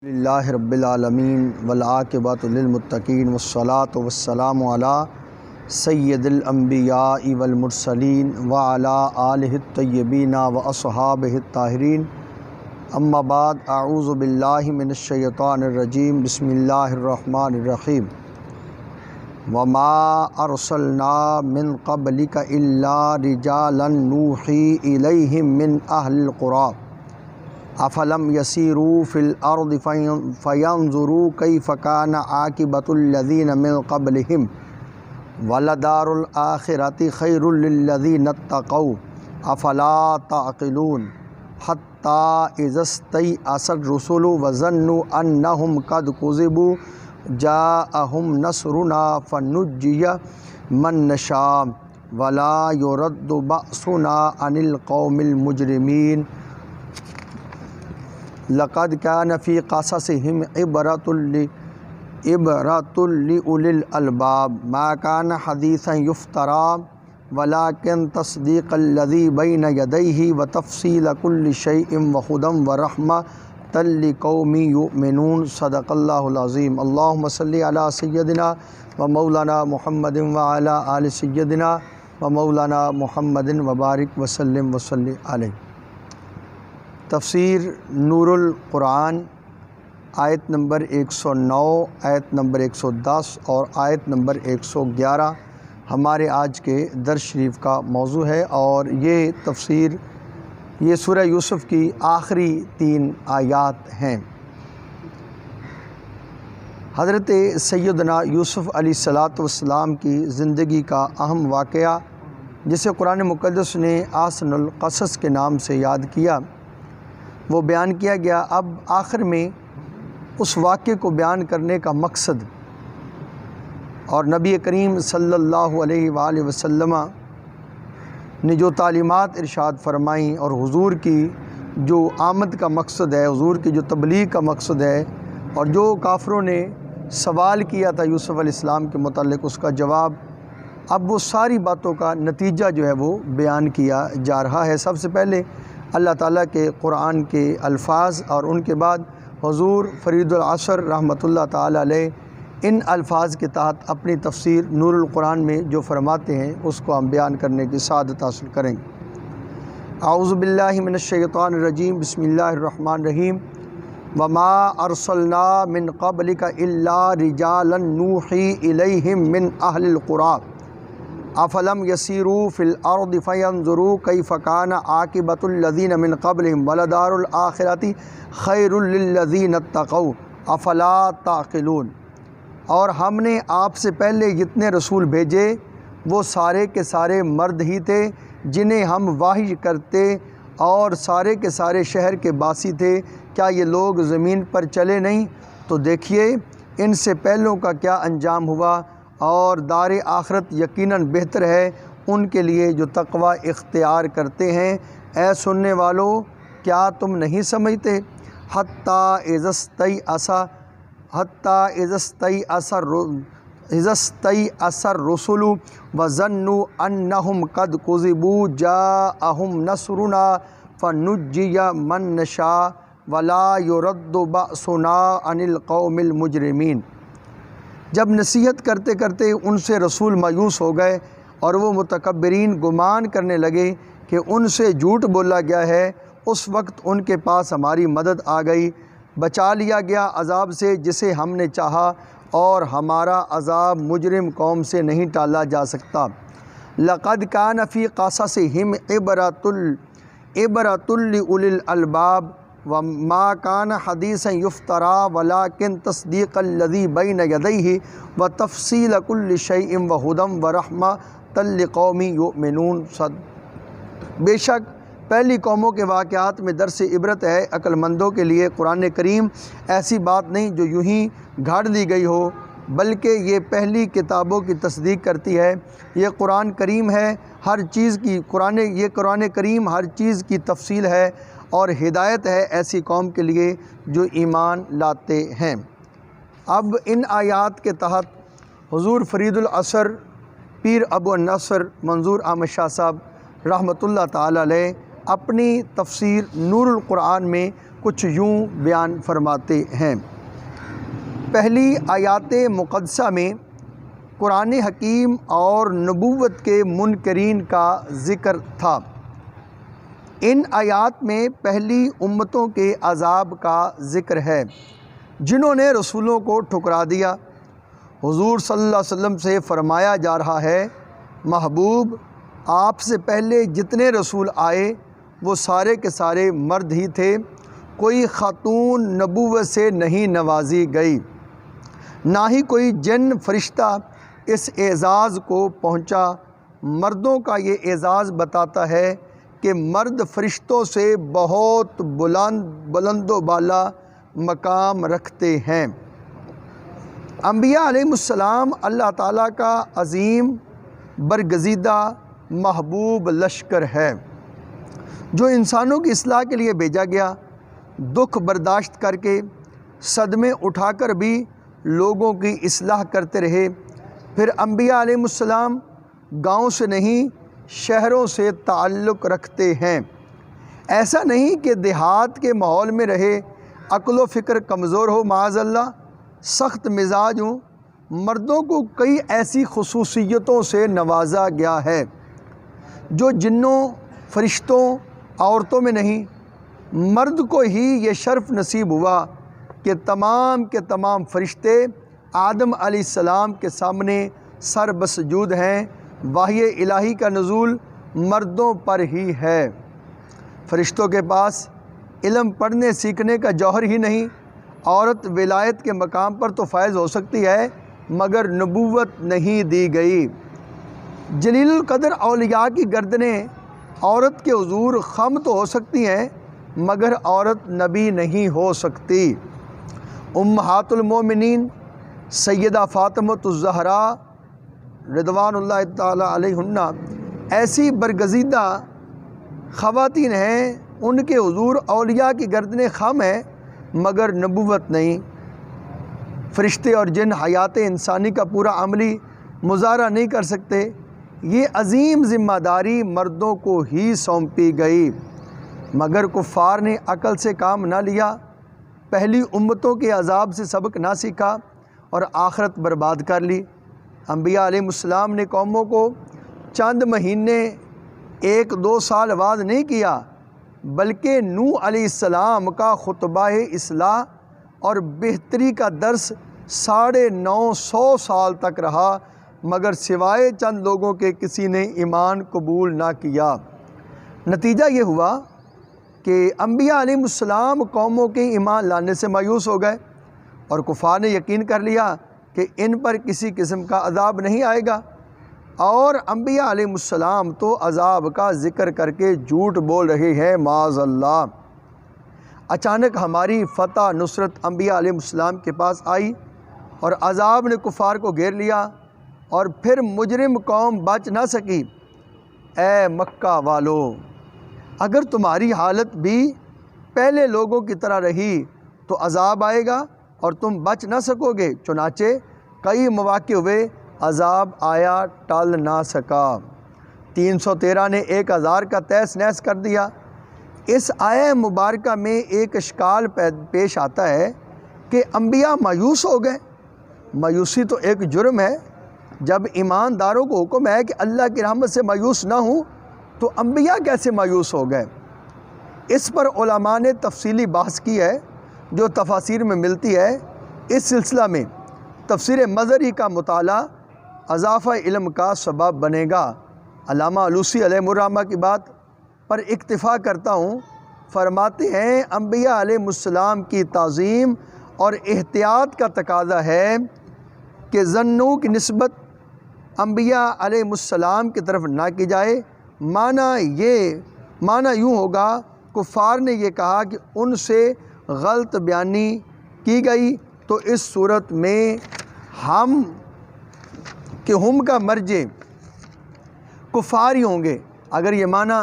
للہ رب العالمین والعاقبۃ للمتقین والصلاة والسلام علی سید الانبیاء والمرسلین وعلی آلہ الطیبین واصحابہ الطاہرین اما بعد اعوذ باللہ من الشیطان الرجیم بسم اللہ الرحمن الرحیم وما ارسلنا من قبلک الا رجالا نوحی الیہم من اہل القری افلم یسیروا فی الارض فینظروا کیف کان عاقبۃ الذین من قبلہم ولدار الآخرۃ خیر للذین اتقوا افلا تعقلون حتی اذا استیأس الرسل وظنوا انہم قد کذبوا جاءہم نصرنا فنجی من نشاء ولا یرد بأسنا عن القوم المجرمین لقد كان في قصصهم عبرة لأولي الألباب ما كان حديثا يفترى ولكن تصديق الذي بين يديه وتفصيل كل شيء وهدى ورحمة لقوم يؤمنون صدق الله العظيم اللهم صل على سيدنا ومولانا محمد وعلى آل سيدنا ومولانا محمد وبارك وسلم وصلی علیہ۔ تفسیر نور القرآن آیت نمبر 109، آیت نمبر 110 اور آیت نمبر 111 ہمارے آج کے درس شریف کا موضوع ہے، اور یہ تفسیر یہ سورہ یوسف کی آخری 3 آیات ہیں۔ حضرت سیدنا یوسف علیہ السلام کی زندگی کا اہم واقعہ جسے قرآن مقدس نے احسن القصص کے نام سے یاد کیا، وہ بیان کیا گیا۔ اب آخر میں اس واقعے کو بیان کرنے کا مقصد اور نبی کریم صلی اللہ علیہ وآلہ وسلم نے جو تعلیمات ارشاد فرمائیں اور حضور کی جو آمد کا مقصد ہے، حضور کی جو تبلیغ کا مقصد ہے، اور جو کافروں نے سوال کیا تھا یوسف علیہ السلام کے متعلق اس کا جواب، اب وہ ساری باتوں کا نتیجہ جو ہے وہ بیان کیا جا رہا ہے۔ سب سے پہلے اللہ تعالیٰ کے قرآن کے الفاظ، اور ان کے بعد حضور فرید العصر رحمۃ اللہ تعالیٰ علیہ ان الفاظ کے تحت اپنی تفسیر نور القرآن میں جو فرماتے ہیں اس کو ہم بیان کرنے کی سعادت حاصل کریں گے۔ اعوذ باللہ من الشیطان الرجیم بسم اللہ الرحمن الرحیم وما ارسلنا من قبلک الا رجالا نوحی الیہم من اہل القری افلم یسیروا فی الارض فینظروا کیف کان عاقبۃ الذین من قبلہم ولدار الآخرۃ خیر للذین اتقوا افلا تعقلون۔ اور ہم نے آپ سے پہلے جتنے رسول بھیجے وہ سارے کے سارے مرد ہی تھے جنہیں ہم وحی کرتے، اور سارے کے سارے شہر کے باسی تھے، کیا یہ لوگ زمین پر چلے نہیں؟ تو دیکھیے ان سے پہلوں کا کیا انجام ہوا، اور دار آخرت یقیناً بہتر ہے ان کے لیے جو تقوی اختیار کرتے ہیں۔ اے سننے والو، کیا تم نہیں سمجھتے؟ حتی اذا استیأس الرسل وظنوا انہم قد کذبوا جاءہم نصرنا فنجی من نشاء ولا یرد بأسنا عن القوم المجرمین۔ جب نصیحت کرتے کرتے ان سے رسول مایوس ہو گئے اور وہ متکبرین گمان کرنے لگے کہ ان سے جھوٹ بولا گیا ہے، اس وقت ان کے پاس ہماری مدد آ گئی، بچا لیا گیا عذاب سے جسے ہم نے چاہا، اور ہمارا عذاب مجرم قوم سے نہیں ٹالا جا سکتا۔ لقد کان فی قصصہم عبرۃ لأولی الالباب وما كان حديثا يفترى ولكن تصديق الذي بين يديه وتفصيل كل شيء وهدى ورحمة لقوم يؤمنون۔ بے شک پہلی قوموں کے واقعات میں درس عبرت ہے عقل مندوں کے لیے۔ قرآن کریم ایسی بات نہیں جو یوں ہی گھاڑ دی گئی ہو، بلکہ یہ پہلی کتابوں کی تصدیق کرتی ہے۔ یہ قرآن کریم ہے ہر چیز کی، قرآن کریم ہر چیز کی تفصیل ہے اور ہدایت ہے ایسی قوم کے لیے جو ایمان لاتے ہیں۔ اب ان آیات کے تحت حضور فرید العصر پیر ابو النصر منظور احمد شاہ صاحب رحمۃ اللہ تعالیٰ علیہ اپنی تفسیر نور القرآن میں کچھ یوں بیان فرماتے ہیں۔ پہلی آیات مقدسہ میں قرآن حکیم اور نبوت کے منکرین کا ذکر تھا۔ ان آیات میں پہلی امتوں کے عذاب کا ذکر ہے جنہوں نے رسولوں کو ٹھکرا دیا۔ حضور صلی اللہ علیہ وسلم سے فرمایا جا رہا ہے، محبوب آپ سے پہلے جتنے رسول آئے وہ سارے کے سارے مرد ہی تھے، کوئی خاتون نبوت سے نہیں نوازی گئی، نہ ہی کوئی جن فرشتہ اس اعزاز کو پہنچا۔ مردوں کا یہ اعزاز بتاتا ہے کہ مرد فرشتوں سے بہت بلند و بالا مقام رکھتے ہیں۔ انبیاء علیہ السلام اللہ تعالیٰ کا عظیم برگزیدہ محبوب لشکر ہے جو انسانوں کی اصلاح کے لیے بھیجا گیا۔ دکھ برداشت کر کے، صدمے اٹھا کر بھی لوگوں کی اصلاح کرتے رہے۔ پھر انبیاء علیہ السلام گاؤں سے نہیں شہروں سے تعلق رکھتے ہیں۔ ایسا نہیں کہ دیہات کے ماحول میں رہے، عقل و فکر کمزور ہو، معاذ اللہ، سخت مزاج ہوں۔ مردوں کو کئی ایسی خصوصیتوں سے نوازا گیا ہے جو جنوں، فرشتوں، عورتوں میں نہیں۔ مرد کو ہی یہ شرف نصیب ہوا کہ تمام کے تمام فرشتے آدم علیہ السلام کے سامنے سر بسجود ہیں۔ وحی الہی کا نزول مردوں پر ہی ہے۔ فرشتوں کے پاس علم پڑھنے سیکھنے کا جوہر ہی نہیں۔ عورت ولایت کے مقام پر تو فائز ہو سکتی ہے مگر نبوت نہیں دی گئی۔ جلیل القدر اولیاء کی گردنیں عورت کے حضور خم تو ہو سکتی ہیں مگر عورت نبی نہیں ہو سکتی۔ امہات المومنین سیدہ فاطمۃ الزہراء رضوان اللہ تعالیٰ علیہن ایسی برگزیدہ خواتین ہیں، ان کے حضور اولیاء کی گردنیں خم ہیں مگر نبوت نہیں۔ فرشتے اور جن حیات انسانی کا پورا عملی مظاہرہ نہیں کر سکتے۔ یہ عظیم ذمہ داری مردوں کو ہی سونپی گئی مگر کفار نے عقل سے کام نہ لیا، پہلی امتوں کے عذاب سے سبق نہ سیکھا اور آخرت برباد کر لی۔ انبیاء علیہ السلام نے قوموں کو چند مہینے 1-2 سال وعظ نہیں کیا بلکہ نوح علیہ السلام کا خطبہ اصلاح اور بہتری کا درس 950 سال تک رہا مگر سوائے چند لوگوں کے کسی نے ایمان قبول نہ کیا۔ نتیجہ یہ ہوا کہ انبیاء علیہ السلام قوموں کے ایمان لانے سے مایوس ہو گئے اور کفار نے یقین کر لیا کہ ان پر کسی قسم کا عذاب نہیں آئے گا، اور انبیاء علیہ السلام تو عذاب کا ذکر کر کے جھوٹ بول رہے ہیں، معاذ اللہ۔ اچانک ہماری فتح نصرت انبیاء علیہ السلام کے پاس آئی اور عذاب نے کفار کو گھیر لیا اور پھر مجرم قوم بچ نہ سکی۔ اے مکہ والو، اگر تمہاری حالت بھی پہلے لوگوں کی طرح رہی تو عذاب آئے گا اور تم بچ نہ سکو گے۔ چنانچہ کئی مواقع ہوئے، عذاب آیا، ٹال نہ سکا۔ 313 نے 1000 کا تہس نہس کر دیا۔ اس آیہ مبارکہ میں ایک اشکال پیش آتا ہے کہ انبیاء مایوس ہو گئے۔ مایوسی تو ایک جرم ہے۔ جب ایمانداروں کو حکم ہے کہ اللہ کی رحمت سے مایوس نہ ہوں تو انبیاء کیسے مایوس ہو گئے؟ اس پر علماء نے تفصیلی بحث کی ہے جو تفاسیر میں ملتی ہے۔ اس سلسلہ میں تفسیر مظہری کا مطالعہ اضافہ علم کا سبب بنے گا۔ علامہ علوسی علیہ الرحمہ کی بات پر اکتفا کرتا ہوں۔ فرماتے ہیں انبیاء علیہ السلام کی تعظیم اور احتیاط کا تقاضا ہے کہ ظنوں کی نسبت انبیاء علیہ السلام کی طرف نہ کی جائے۔ معنی یوں ہوگا، کفار نے یہ کہا کہ ان سے غلط بیانی کی گئی تو اس صورت میں ہم کا مرجع کفار ہی ہوں گے۔ اگر یہ معنی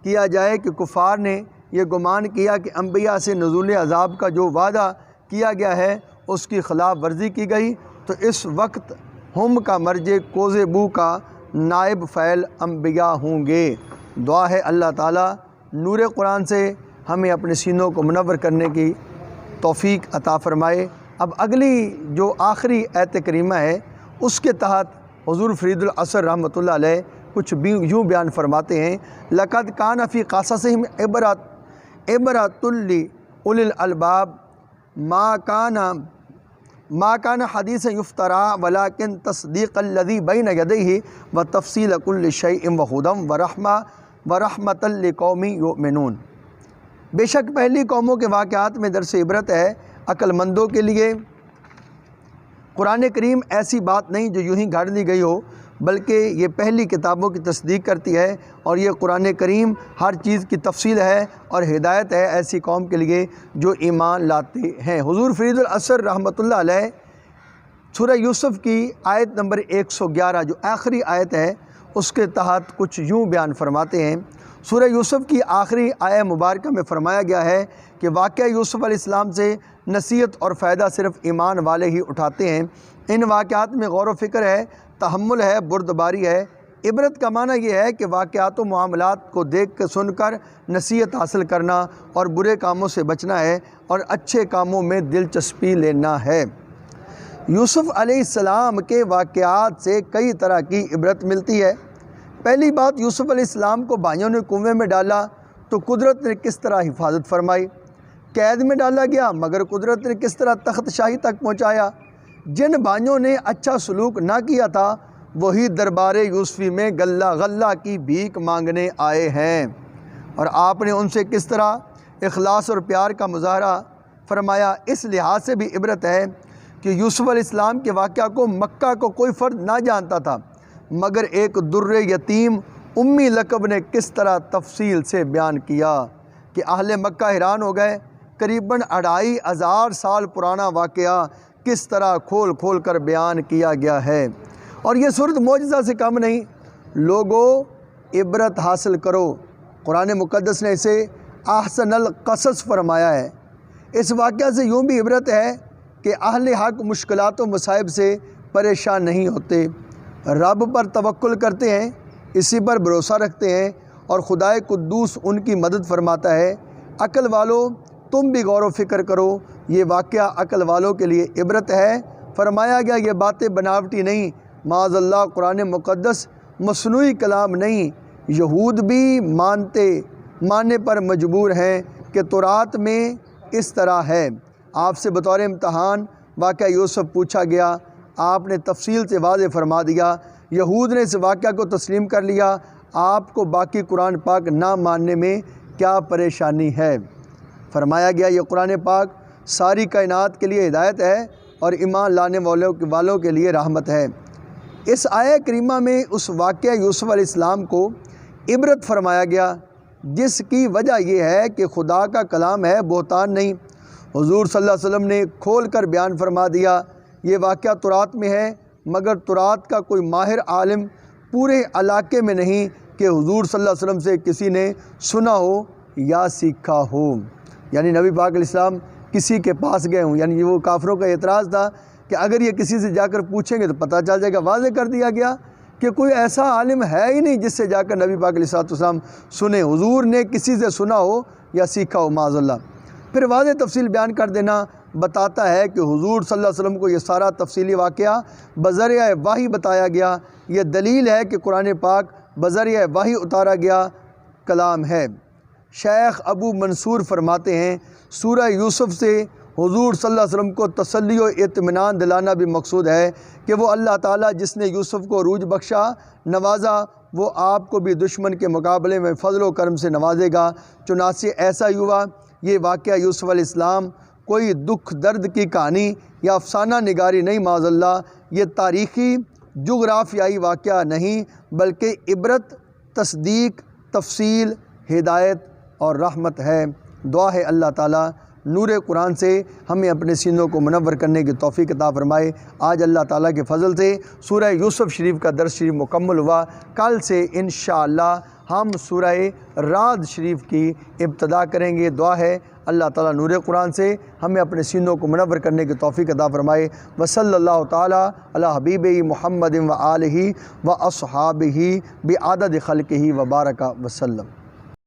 کیا جائے کہ کفار نے یہ گمان کیا کہ انبیاء سے نزول عذاب کا جو وعدہ کیا گیا ہے اس کی خلاف ورزی کی گئی تو اس وقت ہم کا مرجع کوزے بو کا نائب فعل انبیاء ہوں گے۔ دعا ہے اللہ تعالیٰ نور قرآن سے ہمیں اپنے سینوں کو منور کرنے کی توفیق عطا فرمائے۔ اب اگلی جو آخری آیت کریمہ ہے اس کے تحت حضور فرید العصر رحمۃ اللہ علیہ کچھ بھی یوں بیان فرماتے ہیں، لَقَدْ كَانَ فِي قَصَصِهِمْ عِبْرَةٌ لِأُولِي الْأَلْبَابِ ما كان حديثا يفترى ولكن تصديق الذي بين يديه وتفصيل كل شيء وهدى ورحمة لقوم يؤمنون۔ بے شک پہلی قوموں کے واقعات میں درس عبرت ہے عقل مندوں کے لیے۔ قرآن کریم ایسی بات نہیں جو یوں ہی گھڑ دی گئی ہو، بلکہ یہ پہلی کتابوں کی تصدیق کرتی ہے، اور یہ قرآن کریم ہر چیز کی تفصیل ہے اور ہدایت ہے ایسی قوم کے لیے جو ایمان لاتے ہیں۔ حضور فرید العصر رحمۃ اللہ علیہ سورہ یوسف کی آیت نمبر 111 جو آخری آیت ہے اس کے تحت کچھ یوں بیان فرماتے ہیں۔ سورہ یوسف کی آخری آیت مبارکہ میں فرمایا گیا ہے کہ واقعہ یوسف علیہ السلام سے نصیحت اور فائدہ صرف ایمان والے ہی اٹھاتے ہیں۔ ان واقعات میں غور و فکر ہے، تحمل ہے، بردباری ہے۔ عبرت کا معنی یہ ہے کہ واقعات و معاملات کو دیکھ کے سن کر نصیحت حاصل کرنا اور برے کاموں سے بچنا ہے اور اچھے کاموں میں دلچسپی لینا ہے۔ یوسف علیہ السلام کے واقعات سے کئی طرح کی عبرت ملتی ہے۔ پہلی بات، یوسف علیہ السلام کو بھائیوں نے کنویں میں ڈالا تو قدرت نے کس طرح حفاظت فرمائی، قید میں ڈالا گیا مگر قدرت نے کس طرح تخت شاہی تک پہنچایا۔ جن بھائیوں نے اچھا سلوک نہ کیا تھا وہی دربار یوسفی میں غلہ غلہ کی بھیک مانگنے آئے ہیں، اور آپ نے ان سے کس طرح اخلاص اور پیار کا مظاہرہ فرمایا۔ اس لحاظ سے بھی عبرت ہے کہ یوسف علیہ السلام کے واقعہ کو مکہ کو کوئی فرد نہ جانتا تھا، مگر ایک در یتیم امی لقب نے کس طرح تفصیل سے بیان کیا کہ اہل مکہ حیران ہو گئے۔ قریباً 2500 سال پرانا واقعہ کس طرح کھول کھول کر بیان کیا گیا ہے، اور یہ صورت معجزہ سے کم نہیں۔ لوگوں، عبرت حاصل کرو۔ قرآن مقدس نے اسے احسن القصص فرمایا ہے۔ اس واقعہ سے یوں بھی عبرت ہے کہ اہل حق مشکلات و مصائب سے پریشان نہیں ہوتے، رب پر توکل کرتے ہیں، اسی پر بھروسہ رکھتے ہیں، اور خدائے قدوس ان کی مدد فرماتا ہے۔ عقل والوں، تم بھی غور و فکر کرو، یہ واقعہ عقل والوں کے لیے عبرت ہے۔ فرمایا گیا یہ باتیں بناوٹی نہیں، معاذ اللہ قرآن مقدس مصنوعی کلام نہیں۔ یہود بھی ماننے پر مجبور ہیں کہ تورات میں اس طرح ہے۔ آپ سے بطور امتحان واقعہ یوسف پوچھا گیا، آپ نے تفصیل سے واضح فرما دیا۔ یہود نے اس واقعہ کو تسلیم کر لیا، آپ کو باقی قرآن پاک نہ ماننے میں کیا پریشانی ہے؟ فرمایا گیا یہ قرآن پاک ساری کائنات کے لیے ہدایت ہے اور ایمان لانے والوں کے لیے رحمت ہے۔ اس آیت کریمہ میں اس واقعہ یوسف علیہ السلام کو عبرت فرمایا گیا، جس کی وجہ یہ ہے کہ خدا کا کلام ہے، بہتان نہیں۔ حضور صلی اللہ علیہ وسلم نے کھول کر بیان فرما دیا یہ واقعہ تورات میں ہے، مگر تورات کا کوئی ماہر عالم پورے علاقے میں نہیں کہ حضور صلی اللہ علیہ وسلم سے کسی نے سنا ہو یا سیکھا ہو، یعنی نبی پاک علیہ السلام کسی کے پاس گئے ہوں۔ یعنی وہ کافروں کا اعتراض تھا کہ اگر یہ کسی سے جا کر پوچھیں گے تو پتہ چل جائے گا۔ واضح کر دیا گیا کہ کوئی ایسا عالم ہے ہی نہیں جس سے جا کر نبی پاک علیہ السلام سنے، حضور نے کسی سے سنا ہو یا سیکھا ہو، معاذ اللہ۔ پھر واضح تفصیل بیان کر دینا بتاتا ہے کہ حضور صلی اللہ علیہ وسلم کو یہ سارا تفصیلی واقعہ بذریعہ وحی بتایا گیا۔ یہ دلیل ہے کہ قرآن پاک بذریعہ وحی اتارا گیا کلام ہے۔ شیخ ابو منصور فرماتے ہیں سورہ یوسف سے حضور صلی اللہ علیہ وسلم کو تسلی و اطمینان دلانا بھی مقصود ہے کہ وہ اللہ تعالیٰ جس نے یوسف کو عروج بخشا، نوازا، وہ آپ کو بھی دشمن کے مقابلے میں فضل و کرم سے نوازے گا۔ چنانچہ ایسا ہی ہوا۔ یہ واقعہ یوسف علیہ السلام کوئی دکھ درد کی کہانی یا افسانہ نگاری نہیں، معاذ اللہ، یہ تاریخی جغرافیائی واقعہ نہیں بلکہ عبرت، تصدیق، تفصیل، ہدایت اور رحمت ہے۔ دعا ہے اللہ تعالیٰ نور قرآن سے ہمیں اپنے سینوں کو منور کرنے کی توفیق عطا فرمائے۔ آج اللہ تعالیٰ کے فضل سے سورہ یوسف شریف کا درس شریف مکمل ہوا۔ کل سے انشاءاللہ ہم سورہ رعد شریف کی ابتدا کریں گے۔ دعا ہے اللہ تعالیٰ نور قرآن سے ہمیں اپنے سینوں کو منور کرنے کی توفیق عطا فرمائے۔ وصلی اللہ تعالیٰ علی حبیبہ محمد و آلہ و اصحابہ بعدد خلقہ وبارک وسلم۔